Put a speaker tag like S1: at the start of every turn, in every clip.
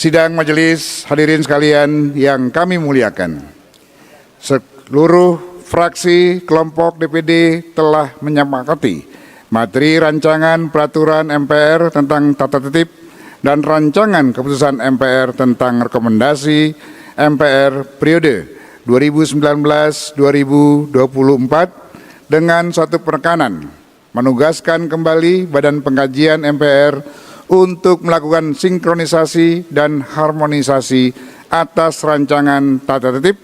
S1: Sidang majelis, hadirin sekalian yang kami muliakan. Seluruh fraksi kelompok DPD telah menyepakati materi rancangan peraturan MPR tentang tata tertib dan rancangan keputusan MPR tentang rekomendasi MPR periode 2019-2024 dengan suatu penekanan menugaskan kembali Badan Pengkajian MPR untuk melakukan sinkronisasi dan harmonisasi atas rancangan tata tertib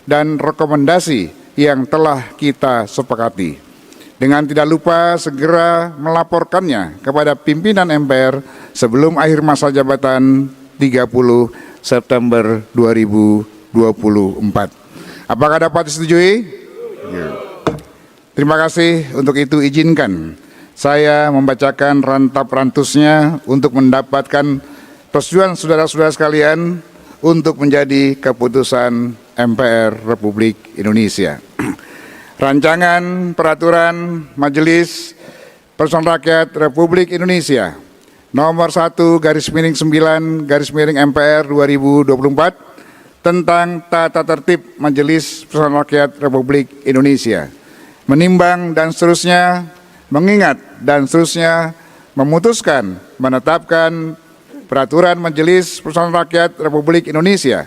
S1: dan rekomendasi yang telah kita sepakati. Dengan tidak lupa segera melaporkannya kepada pimpinan MPR sebelum akhir masa jabatan 30 September 2024. Apakah dapat disetujui? Terima kasih. Untuk itu izinkan saya membacakan rantap rantusnya untuk mendapatkan persetujuan saudara-saudara sekalian untuk menjadi keputusan MPR Republik Indonesia. Rancangan Peraturan Majelis Permusyawaratan Rakyat Republik Indonesia nomor 1/9/MPR 2024 tentang tata tertib Majelis Permusyawaratan Rakyat Republik Indonesia, menimbang dan seterusnya, mengingat dan seterusnya, memutuskan menetapkan Peraturan Majelis Permusyawaratan Rakyat Republik Indonesia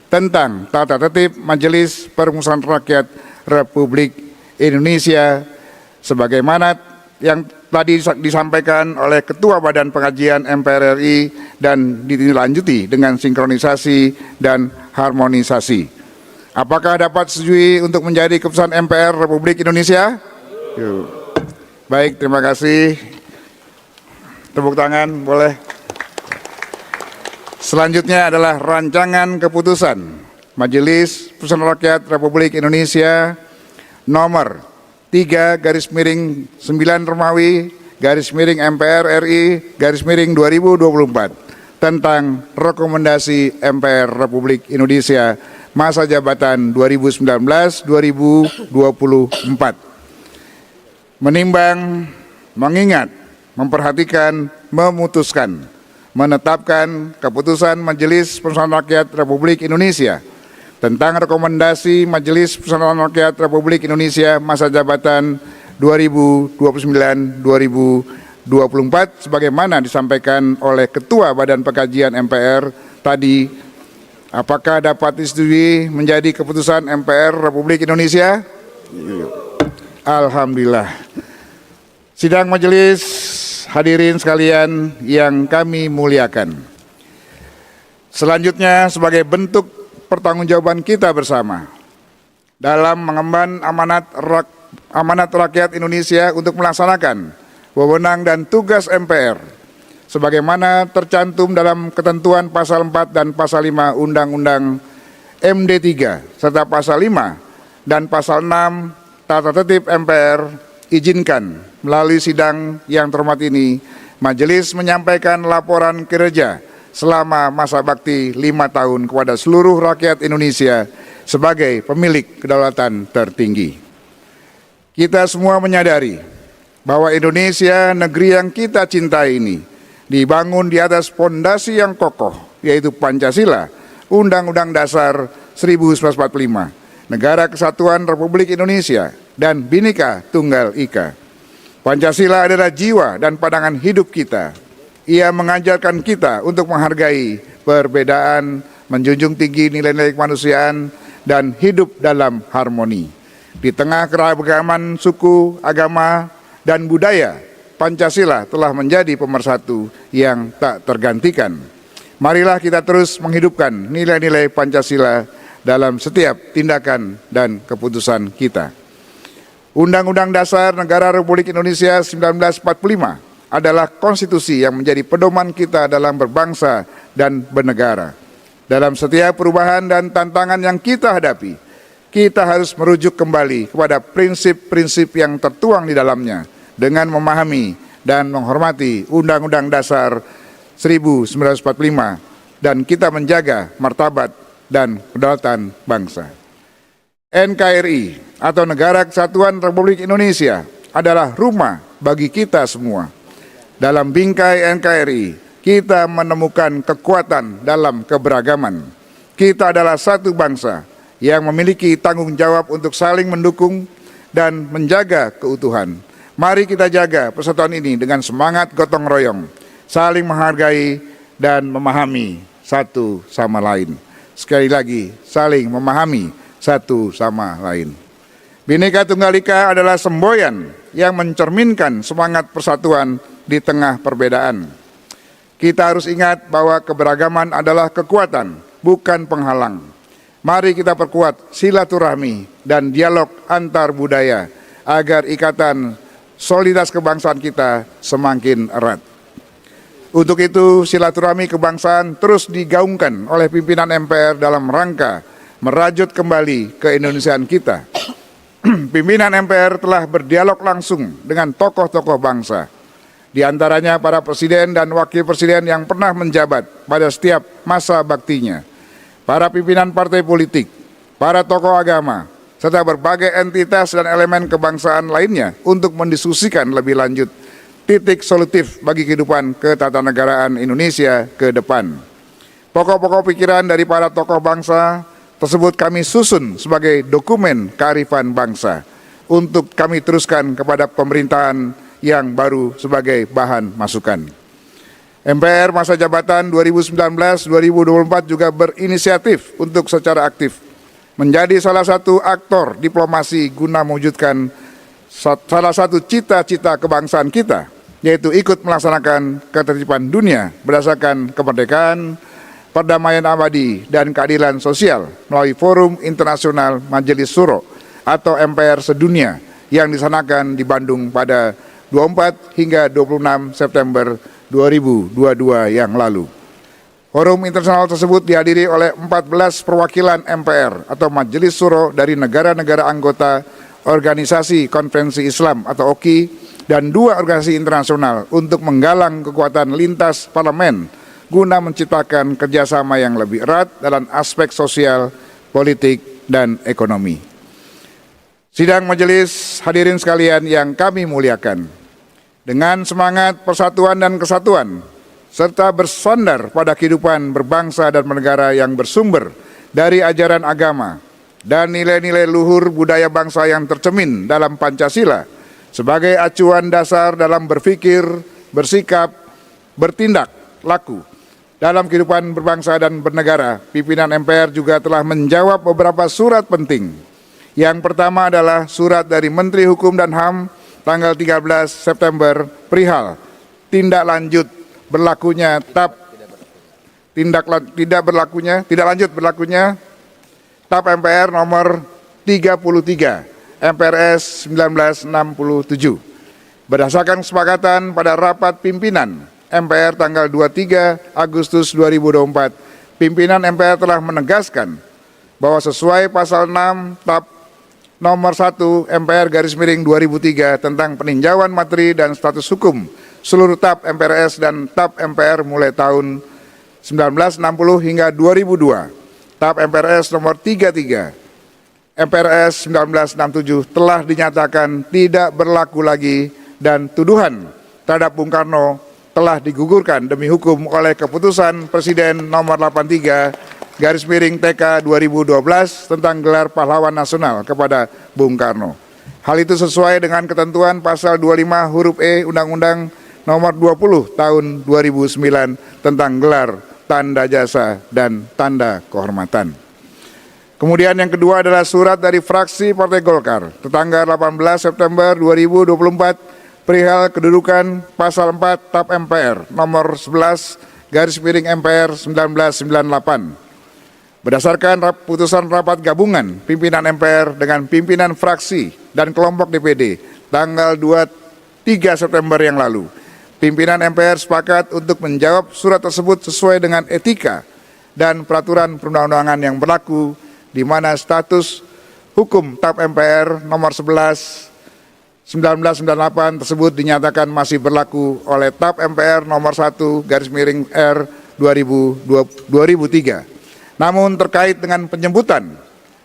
S1: tentang tata tertib Majelis Permusyawaratan Rakyat Republik Indonesia sebagaimana yang tadi disampaikan oleh Ketua Badan Pengkajian MPR RI dan ditindaklanjuti dengan sinkronisasi dan harmonisasi. Apakah dapat disetujui untuk menjadi keputusan MPR Republik Indonesia? Baik, terima kasih. Tepuk tangan, boleh. Selanjutnya adalah rancangan keputusan Majelis Permusyawaratan Rakyat Republik Indonesia nomor 3/9 Romawi /MPR RI /2024 tentang rekomendasi MPR Republik Indonesia masa jabatan 2019-2024. Menimbang, mengingat, memperhatikan, memutuskan, menetapkan keputusan Majelis Permusyawaratan Rakyat Republik Indonesia tentang rekomendasi Majelis Permusyawaratan Rakyat Republik Indonesia masa jabatan 2029-2024 sebagaimana disampaikan oleh Ketua Badan Pengkajian MPR tadi. Apakah dapat disetujui menjadi keputusan MPR Republik Indonesia? Alhamdulillah. Sidang majelis, hadirin sekalian yang kami muliakan. Selanjutnya sebagai bentuk pertanggungjawaban kita bersama dalam mengemban amanat rakyat Indonesia untuk melaksanakan wewenang dan tugas MPR sebagaimana tercantum dalam ketentuan pasal 4 dan pasal 5 Undang-Undang MD 3 serta pasal 5 dan pasal 6 Tata Tertib MPR, izinkan melalui sidang yang terhormat ini, Majelis menyampaikan laporan kinerja selama masa bakti 5 tahun kepada seluruh rakyat Indonesia sebagai pemilik kedaulatan tertinggi. Kita semua menyadari bahwa Indonesia, negeri yang kita cintai ini, dibangun di atas fondasi yang kokoh, yaitu Pancasila, Undang-Undang Dasar 1945, Negara Kesatuan Republik Indonesia, dan Bhinneka Tunggal Ika. Pancasila adalah jiwa dan pandangan hidup kita. Ia mengajarkan kita untuk menghargai perbedaan, menjunjung tinggi nilai-nilai kemanusiaan, dan hidup dalam harmoni. Di tengah keragaman suku, agama, dan budaya, Pancasila telah menjadi pemersatu yang tak tergantikan. Marilah kita terus menghidupkan nilai-nilai Pancasila dalam setiap tindakan dan keputusan kita. Undang-Undang Dasar Negara Republik Indonesia 1945 adalah konstitusi yang menjadi pedoman kita dalam berbangsa dan bernegara. Dalam setiap perubahan dan tantangan yang kita hadapi, kita harus merujuk kembali kepada prinsip-prinsip yang tertuang di dalamnya dengan memahami dan menghormati Undang-Undang Dasar 1945 dan kita menjaga martabat dan kedaulatan bangsa. NKRI atau Negara Kesatuan Republik Indonesia adalah rumah bagi kita semua. Dalam bingkai NKRI, kita menemukan kekuatan dalam keberagaman. Kita adalah satu bangsa yang memiliki tanggung jawab untuk saling mendukung dan menjaga keutuhan. Mari kita jaga persatuan ini dengan semangat gotong royong, saling menghargai dan memahami satu sama lain. Sekali lagi, saling memahami satu sama lain. Bhinneka Tunggal Ika adalah semboyan yang mencerminkan semangat persatuan di tengah perbedaan. Kita harus ingat bahwa keberagaman adalah kekuatan, bukan penghalang. Mari kita perkuat silaturahmi dan dialog antar budaya agar ikatan soliditas kebangsaan kita semakin erat. Untuk itu, silaturahmi kebangsaan terus digaungkan oleh pimpinan MPR dalam rangka merajut kembali keindonesiaan kita. Pimpinan MPR telah berdialog langsung dengan tokoh-tokoh bangsa, di antaranya para presiden dan wakil presiden yang pernah menjabat pada setiap masa baktinya, para pimpinan partai politik, para tokoh agama, serta berbagai entitas dan elemen kebangsaan lainnya untuk mendiskusikan lebih lanjut titik solutif bagi kehidupan ketatanegaraan Indonesia ke depan. Pokok-pokok pikiran dari para tokoh bangsa tersebut kami susun sebagai dokumen kearifan bangsa untuk kami teruskan kepada pemerintahan yang baru sebagai bahan masukan. MPR masa jabatan 2019-2024 juga berinisiatif untuk secara aktif menjadi salah satu aktor diplomasi guna mewujudkan salah satu cita-cita kebangsaan kita, yaitu ikut melaksanakan ketertiban dunia berdasarkan kemerdekaan, perdamaian abadi, dan keadilan sosial melalui Forum Internasional Majelis Syuro atau MPR Sedunia yang disanakan di Bandung pada 24 hingga 26 September 2022 yang lalu. Forum internasional tersebut dihadiri oleh 14 perwakilan MPR atau Majelis Syuro dari negara-negara anggota Organisasi Konferensi Islam atau OKI dan 2 organisasi internasional untuk menggalang kekuatan lintas parlemen guna menciptakan kerjasama yang lebih erat dalam aspek sosial, politik, dan ekonomi. Sidang majelis hadirin sekalian yang kami muliakan, dengan semangat persatuan dan kesatuan, serta bersandar pada kehidupan berbangsa dan bernegara yang bersumber dari ajaran agama dan nilai-nilai luhur budaya bangsa yang tercermin dalam Pancasila sebagai acuan dasar dalam berpikir, bersikap, bertindak, laku dalam kehidupan berbangsa dan bernegara. Pimpinan MPR juga telah menjawab beberapa surat penting. Yang pertama adalah surat dari Menteri Hukum dan HAM tanggal 13 September perihal tindak lanjut berlakunya tidak lanjut berlakunya TAP MPR nomor 33 MPRS 1967. Berdasarkan kesepakatan pada rapat pimpinan MPR tanggal 23 Agustus 2024, pimpinan MPR telah menegaskan bahwa sesuai pasal 6 TAP nomor 1 MPR _2003 tentang peninjauan materi dan status hukum seluruh TAP MPRS dan TAP MPR mulai tahun 1960 hingga 2002. TAP MPRS nomor 33 MPRS 1967 telah dinyatakan tidak berlaku lagi dan tuduhan terhadap Bung Karno telah digugurkan demi hukum oleh keputusan Presiden nomor 83/TK 2012 tentang gelar pahlawan nasional kepada Bung Karno. Hal itu sesuai dengan ketentuan pasal 25 huruf E Undang-Undang nomor 20 tahun 2009 tentang gelar, tanda jasa, dan tanda kehormatan. Kemudian yang kedua adalah surat dari fraksi Partai Golkar tanggal 18 September 2024 perihal kedudukan pasal 4 TAP MPR nomor 11/MPR 1998. Berdasarkan putusan rapat gabungan pimpinan MPR dengan pimpinan fraksi dan kelompok DPD tanggal 23 September yang lalu, pimpinan MPR sepakat untuk menjawab surat tersebut sesuai dengan etika dan peraturan perundang-undangan yang berlaku, di mana status hukum TAP MPR nomor 11/1998 tersebut dinyatakan masih berlaku oleh TAP MPR nomor 1/R 2003. Namun terkait dengan penyebutan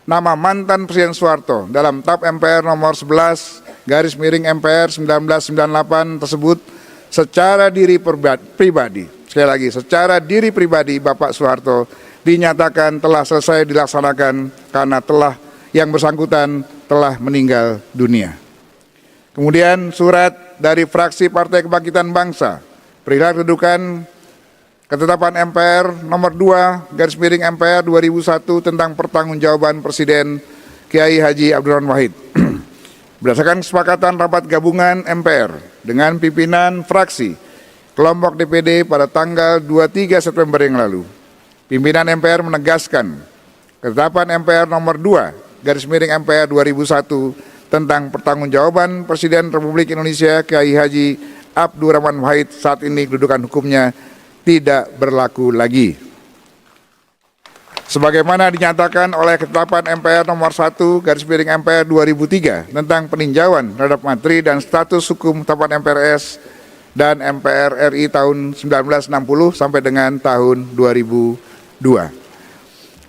S1: nama mantan Presiden Soeharto dalam TAP MPR nomor 11/MPR 1998 tersebut secara diri pribadi, sekali lagi, secara diri pribadi Bapak Soeharto dinyatakan telah selesai dilaksanakan karena yang bersangkutan telah meninggal dunia. Kemudian surat dari fraksi Partai Kebangkitan Bangsa perihal kedudukan ketetapan MPR nomor 2/MPR 2001 tentang pertanggungjawaban Presiden Kiai Haji Abdurrahman Wahid. Berdasarkan kesepakatan rapat gabungan MPR dengan pimpinan fraksi kelompok DPD pada tanggal 23 September yang lalu, pimpinan MPR menegaskan ketetapan MPR nomor 2/MPR 2001 tentang pertanggungjawaban Presiden Republik Indonesia Kiai Haji Abdurrahman Wahid saat ini kedudukan hukumnya tidak berlaku lagi. Sebagaimana dinyatakan oleh ketetapan MPR nomor 1/MPR 2003 tentang peninjauan terhadap materi dan status hukum ketetapan MPRS dan MPR RI tahun 1960 sampai dengan tahun 2002.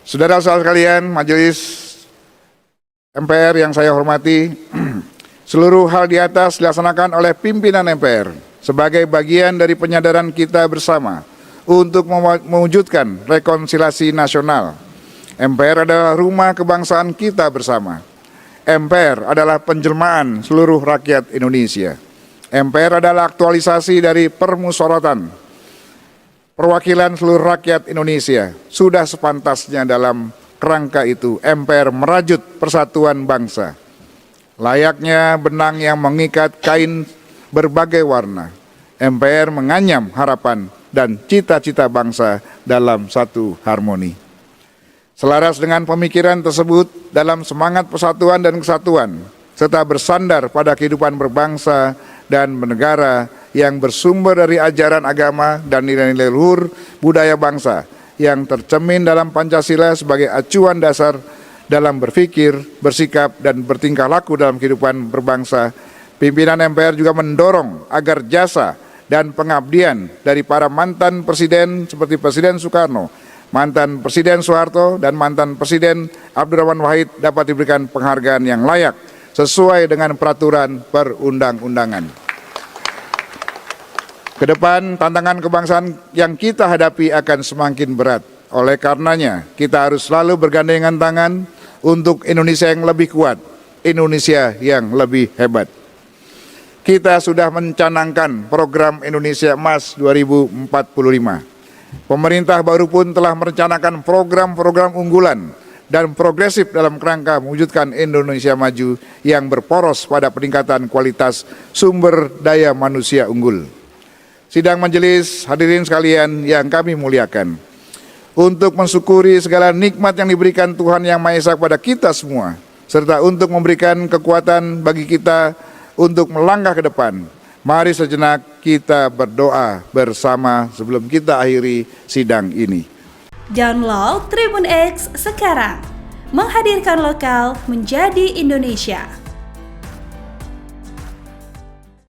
S1: Saudara-saudara sekalian, majelis MPR yang saya hormati, seluruh hal di atas dilaksanakan oleh pimpinan MPR sebagai bagian dari penyadaran kita bersama untuk mewujudkan rekonsiliasi nasional. MPR adalah rumah kebangsaan kita bersama. MPR adalah penjelmaan seluruh rakyat Indonesia. MPR adalah aktualisasi dari permusyawaratan perwakilan seluruh rakyat Indonesia. Sudah sepantasnya dalam kerangka itu MPR merajut persatuan bangsa. Layaknya benang yang mengikat kain berbagai warna, MPR menganyam harapan dan cita-cita bangsa dalam satu harmoni. Selaras dengan pemikiran tersebut, dalam semangat persatuan dan kesatuan, serta bersandar pada kehidupan berbangsa dan bernegara yang bersumber dari ajaran agama dan nilai-nilai luhur budaya bangsa yang tercermin dalam Pancasila sebagai acuan dasar dalam berpikir, bersikap, dan bertingkah laku dalam kehidupan berbangsa, pimpinan MPR juga mendorong agar jasa dan pengabdian dari para mantan presiden seperti Presiden Soekarno, mantan Presiden Soeharto, dan mantan Presiden Abdurrahman Wahid dapat diberikan penghargaan yang layak sesuai dengan peraturan perundang-undangan. Kedepan tantangan kebangsaan yang kita hadapi akan semakin berat. Oleh karenanya kita harus selalu bergandengan tangan untuk Indonesia yang lebih kuat, Indonesia yang lebih hebat. Kita sudah mencanangkan program Indonesia Emas 2045. Pemerintah baru pun telah merencanakan program-program unggulan dan progresif dalam kerangka mewujudkan Indonesia maju yang berporos pada peningkatan kualitas sumber daya manusia unggul. Sidang majelis, hadirin sekalian yang kami muliakan, untuk mensyukuri segala nikmat yang diberikan Tuhan Yang Maha Esa kepada kita semua, serta untuk memberikan kekuatan bagi kita untuk melangkah ke depan, mari sejenak kita berdoa bersama sebelum kita akhiri sidang ini.
S2: Download Tribun X sekarang, menghadirkan lokal menjadi Indonesia.